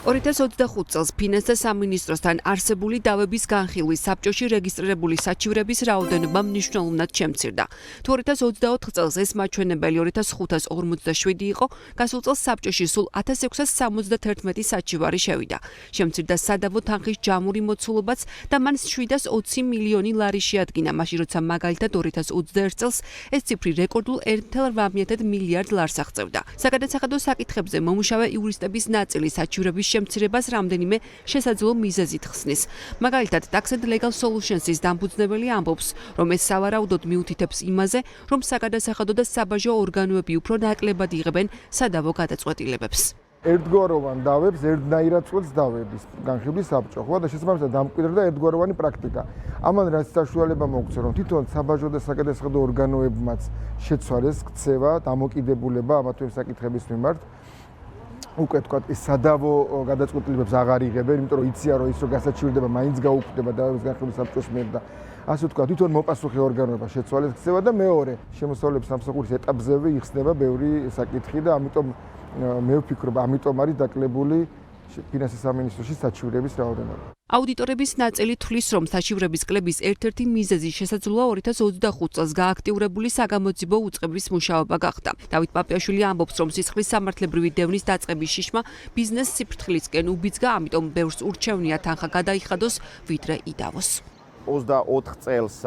2025 წელს ფინანსთა სამინისტროსთან არსებული დავების განხილვის საბჭოში რეგისტრირებული საჩივრების რაოდენობა მნიშვნელოვნად შემცირდა. თუ 2024 წელს ეს მაჩვენებელი 2557 იყო, გასულ წელს საბჭოში სულ 1671 საჩივარი შევიდა. შემცირდა სადავო თანხის ჯამური მოცულობაც და მან 720 მილიონი ლარი შეადგინა, მაშინ როცა მაგალითად 2021 წელს ეს ციფრი რეკორდულ 1,8 მილიარდ ლარს აღწევდა. საგადასახადო საკითხებზე მომუშავე იურისტების ნაწილი საჩივრების შემცირებას რამდენიმე შესაძლო მიზეზით ხსნის. მაგალითად, Tax and Legal Solutions-ის დამფუძნებელი ამბობს, რომ ეს სავარაუდოდ მიუთითებს იმაზე, რომ საგადასახადო და საბაჟო ორგანოები უფრო ნაკლებად იღებენ სადავო გადაწყვეტილებებს. ერთგვაროვან დავებს ერთნაირად წყვეტს დავების განხილვის საბჭო, ხო და შესაბამისად დამკვიდრდა ერთგვაროვანი პრაქტიკა. ამან რაც საშუალება მოგვცე, რომ თვითონ საბაჟო და საგადასახადო ორგანოებმაც შეცვალეს ქცევა, დამოკიდებულება ამა თუ იმ საკითხების მიმართ. უკვე თქვა ეს სადავო გადაწყვეტილებებს აღარ იღებენ, იმიტომ რომ იციან რომ ის რო გასაჩივრდება, მაინც გაუქმდება დავების განხილვის საბჭოს მიერ და ასე თქვა თვითონ მოპასუხე ორგანოება შეცვალეს ქცევა და მეორე შემოსავლების სამსახურის ეტაპზევე იხსნება ბევრი საკითხი და ამიტომ მე ვფიქრობ, ამიტომ არის დაკლებული ფინანსის სამინისტროში საჩივრების რაოდენობა. აუდიტორების ნაწილი თვლის, რომ საჩივრების კლების ერთ-ერთი მიზეზი შესაძლოა 2025 წელს გააქტიურებული საგამოძიებო უწყების მუშაობა გახდა. დავით პაპიაშვილი ამბობს, რომ სისხლის სამართლებრივი დევნის დაწყების შიშმა ბიზნეს სიფრთხილისკენ უბიძგა, ამიტომ ბევრს ურჩევნია თანხა გადაიხადოს, ვიდრე იდავოს. 24 წელს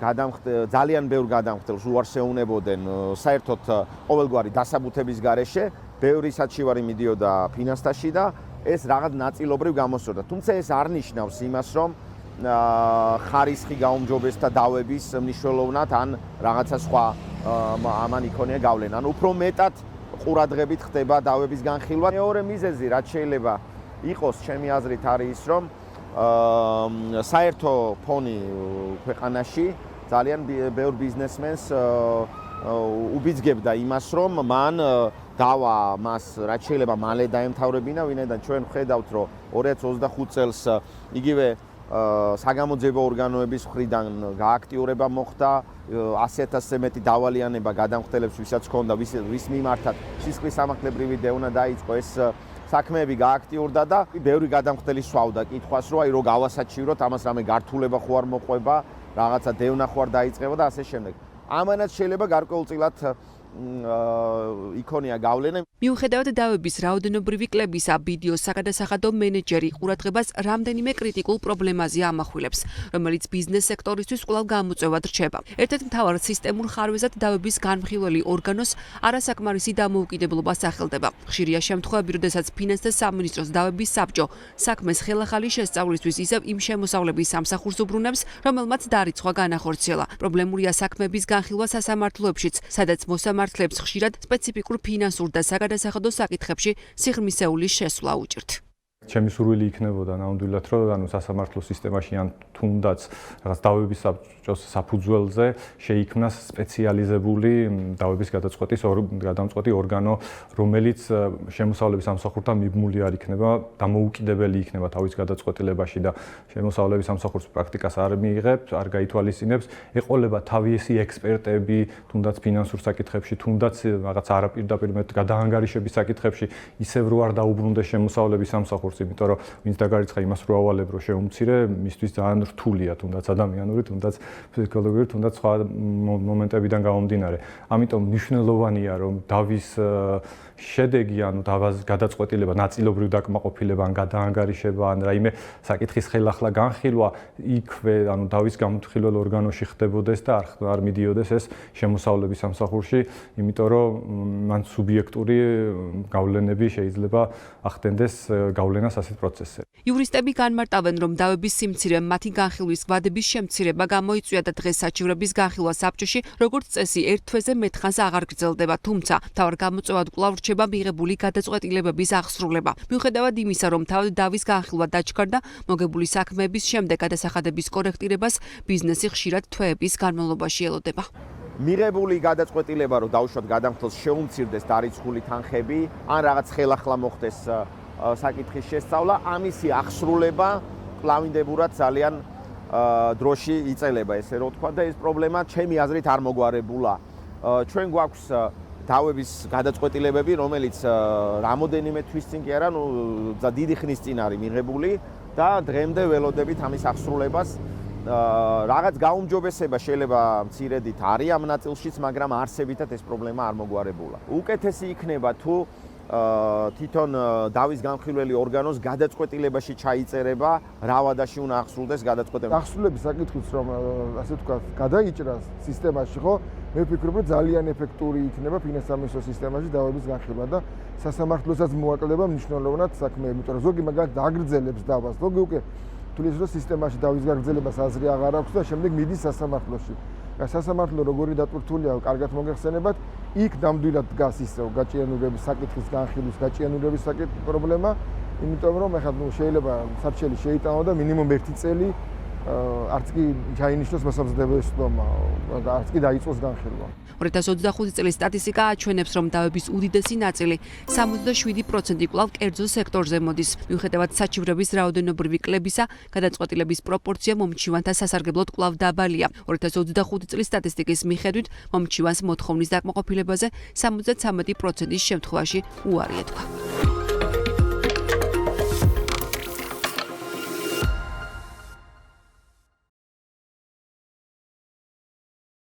ძალიან ბევრ გადამხდელს უარს ეუნებოდნენ საერთოდ ყოველგვარი დასაბუთების გარეშე, ბევრი საჩივარი მიდიოდა ფინანსთაში და ეს რაღაც ნაწილობრივ გამოსწორდა. თუმცა ეს არ ნიშნავს იმას, რომ ხარისხი გაუმჯობესდა დავების მნიშვნელოვნად ან რაღაცა სხვა ამან იქონია გავლენა. ანუ უფრო მეტად ყურადღებით ხდება დავების განხილვა. მეორე მიზეზი, რაც შეიძლება იყოს, ჩემი აზრით არის ის, რომ საერთო ფონი ქვეყანაში ძალიან ბევრ ბიზნესმენს უბიძგებდა იმას, რომ მან დავა მას რაც შეიძლება მალე დაემთავრებინა, ვინაიდან ჩვენ ვხედავთ, რომ 2025 წელს იგივე საგამოძიებო ორგანოების მხრიდან გააქტიურება მოხდა, 100,000-ზე მეტი დავალიანება გადამხდელებს, ვისაც ჰქონდა, ვის მიმართად სისხლის სამართლებრივი დევნა დაიწყო, ეს საქმეები გააქტიურდა და ბევრი გადამხდელი სვავდა კითხვას, რომ აი რო გავასაჩივროთ, ამას რამე გართულება ხო არ მოყვება, რაღაცა დევნა ხო არ დაიწყება და ასე შემდეგ. ამანაც შეიძლება გარკვეულწილად იქონია გავლენა. მიუხედავად დავების რაოდენობრივი კლებისა, BDO-ს საგადასახადო მენეჯერი ყურადღებას რამდენიმე კრიტიკულ პრობლემაზე ამახვილებს, რომელიც ბიზნეს სექტორისთვის კვლავ გამოწვევად რჩება. ერთ-ერთ მთავარ სისტემურ ხარვეზად დავების განმხილველი ორგანოს არასაკმარისი დამოუკიდებლობა სახელდება. ხშირია შემთხვევები, როდესაც ფინანსთა სამინისტროს დავების საბჭო საქმეს ხელახალი შესწავლისთვის ისევ იმ შემოსავლების სამსახურს უბრუნებს, რომელმაც დარიცხვა განახორციელა. პრობლემურია საქმეების განხილვა სასამართლოებშიც, სადაც მოსამართლეებს ხშირად სპეციფიკურ ფინანსურ და საგადასახადო საკითხებში სიღრმისეული შესვლა უჭირთ. ჩემი სურვილი იქნებოდა ნამდვილად, რომ სასამართლო სისტემაში ან თუნდაც რაღაც დავების საბჭოს საფუძველზე შეიქმნას სპეციალიზებული დავების გადამწყვეტი ორგანო, რომელიც შემოსავლების სამსახურთან მიბმული არ იქნება, დამოუკიდებელი იქნება თავის გადაწყვეტილებაში და შემოსავლების სამსახურს პრაქტიკას არ მიიღებს, არ გაითვალისწინებს, ეყოლება თავისი ექსპერტები, თუნდაც ფინანსურ საკითხებში, თუნდაც რაღაც არაპირდაპირ გადაანგარიშების საკითხებში, ისევ რო არ დაუბრუნდეს შემოსავლების სამსახურს, იმიტომ რომ ვინც დაგარიცხა იმას რო ავალებ, რომ შეუმცირე, მისთვის ძალიან რთულია, თუნდაც ადამიანური, თუნდაც ფსიქოლოგიური, თუნდაც სხვა მომენტებიდან გამომდინარე. ამიტომ მნიშვნელოვანია, რომ დავის შედეგი, ანუ დავას გადაწყვეტილება, ნაწილობრივ დაკმაყოფილება, ან გადაანგარიშება, ან რაიმე საკითხის ხელახლა განხილვა იქვე, ანუ დავის გამთხილველ ორგანოში ხდებოდეს და არ მიდიოდეს ეს შემოსავლების სამსახურში, იმიტომ რომ მან სუბიექტური გავლენები შეიძლება ახდენდეს გავლენას ასეთ პროცესზე. იურისტები განმარტავენ, რომ დავების სიმცირე მათი განხილვის ვადების შემცირება გამოიწვია და დღეს საჩივრების განხილვა საბჭოში, როგორც წესი, ერთ თვეზე მეტხანს აღარ გრძელდება, თუმცა მთავარ გამოწვევად კვლავ რჩება მიღებული გადაწყვეტილებების აღსრულება. მიუხედავად იმისა, რომ თავად დავის განხილვა დაჩქარდა, მოგებული საქმეების შემდეგ გადასახადების კორექტირებას ბიზნესი ხშირად თვეების განმავლობაში ელოდება. მიღებული გადაწყვეტილება, რომ დაუშვათ გადამხდელს შეუმცირდეს დარიცხული თანხები, ან რაღაც ხელახლა მოხდეს საკითხის შესწავლა, ამისი აღსრულება კლავინდებურად ძალიან დროში იწელება, ესე რომ ვთქვა და ეს პრობლემა ჩემი აზრით არ მოგვარებულა. ჩვენ გვაქვს დავების გადაწყვეტილებები, რომელიც რამოდენიმე თვის წინ კი არა, დიდი ხნის წინ არის მიღებული და დღემდე ველოდებით ამის აღსრულებას. Რაღაც გაუმჯობესება შეიძლება მცირედით არის ამ ნაწილშიც, მაგრამ არსებითად ეს პრობლემა არ მოგვარებულა. უკეთესი იქნება თუ თვითონ დავის განხილველი ორგანოს გადაწყვეტილებაში ჩაიწერება რა ვადაში უნდა აღსრულდეს გადაწყვეტილება. აღსრულების საკითხიც რომ ასე ვთქვათ, გადაიჭრას სისტემაში, ხო? მე ვფიქრობ, რომ ძალიან ეფექტური იქნება ფინანსამისო სისტემაში დავების განხილვა და სასამართლოსაც მოაკლდება მნიშვნელოვნად საქმე, იმიტომ რომ ზოგი მაგალითად აგრძელებს დავას, ზოგი უკვე თulis რომ სისტემაში დავის გაგრძელებას აზრი აღარ აქვს და შემდეგ მიდის სასამართლოში. სასამართლო როგორი დატვირთულია, კარგად მოგეხსენებათ, იქ ნამდვილად დგას ისევ გაჭიანურების საკითხის განხილვის გაჭიანურების საკითხი პრობლემა, იმიტომ რომ ეხლა შეიძლება სარჩელი შეიტანო და მინიმუმ 1 წელი არც კი ჩაინიშნოს მოსამზადებელი სისტემა, არც კი დაიწყოს განხილვა. 2025 წლის სტატისტიკა აჩვენებს, რომ დავების უდიდესი ნაწილი 77% კვლავ კერძო სექტორზე მოდის. მიუხედავად საჩივრების რაოდენობრივი კლებისა, გადაწყვეტილების პროპორცია მომჩივანთა სასარგებლოდ კვლავ დაბალია. 2025 წლის სტატისტიკის მიხედვით, მომჩივანს მოთხოვნის დაკმაყოფილებაზე 73% შემთხვევაში უარი ეთქვა.